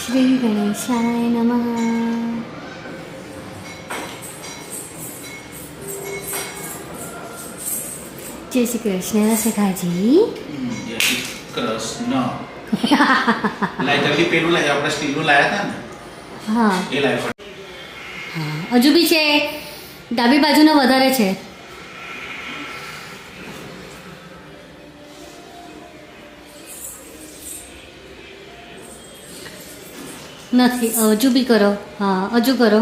શ્રી ગણેશાય નમઃ. જય શ્રી કૃષ્ણ સખાજી. જય શ્રી કૃષ્ણ. લાય જલ્દી પેલું લાય, આપણે સ્ટીલનું લાયા હતા ને. હા એ લાય. હા, હજુ બી છે. ડાબી બાજુનો વધારે છે. નથી, હજુ બી કરો. હા, હજુ કરો.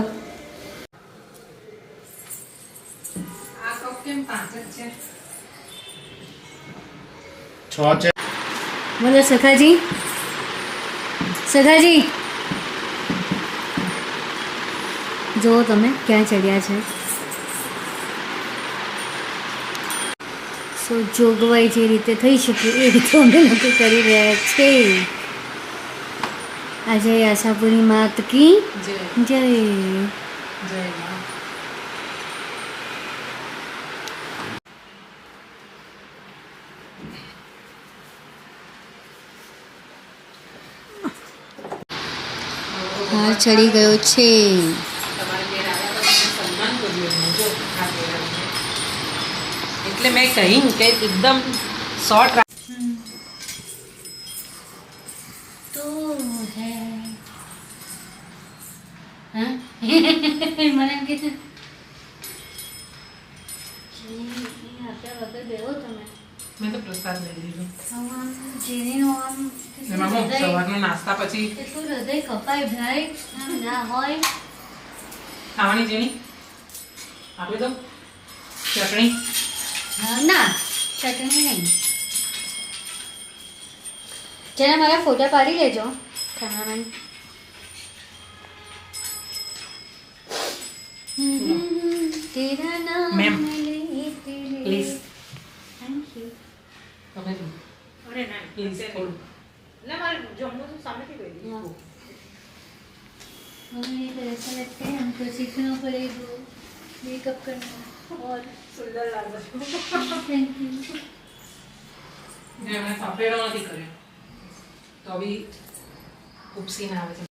આ કપ કેમ 5 જ છે? 6 છે. બોલો સખાજી. સખાજી જુઓ તમે ક્યાં ચડ્યા છે. સો જોગવાઈ જે રીતે થઈ શકે એ રીતે અમે લોકો કરી રહ્યા છે. આજે આશાપુરી માત કી જય જય. જય માં. હાર ચડી ગયો છે. તમારે ઘેર આવ્યા પછી સન્માન કર્યું એમનું. જો આ ઘેર આવીને. એટલે મેં કહ્યું કે એકદમ શોર્ટ તો હે હા મને એમ કીધું આપ્યા વગર બેહો તમે. મેં તો પ્રસાદ લઈ લીધો. જેનીનું આમ એમાં હું સવારના નાસ્તા પછી એટલું હૃદય કપાય ભાઈ. આમ ના હોય. ખાવાની જેની આપી દો ચટણી. ના ચટણી નહીં. જરા મારા ફોટા પાડી લેજો કેમેરામેન. તેરા નામ મેમ, લેતે પ્લીઝ. Thank you. તમે અરે ના પ્લીઝ થોડું. ના મારે જમવું તો સામેથી કહી દીધું. मम्मी को ऐसा लगता है हमको सीखना पड़ेगा मेकअप करना और સુંદર લાગો છો. Thank you. જે મેં સફેરો નથી કર્યો તો બી ઉપસીને આવે છે.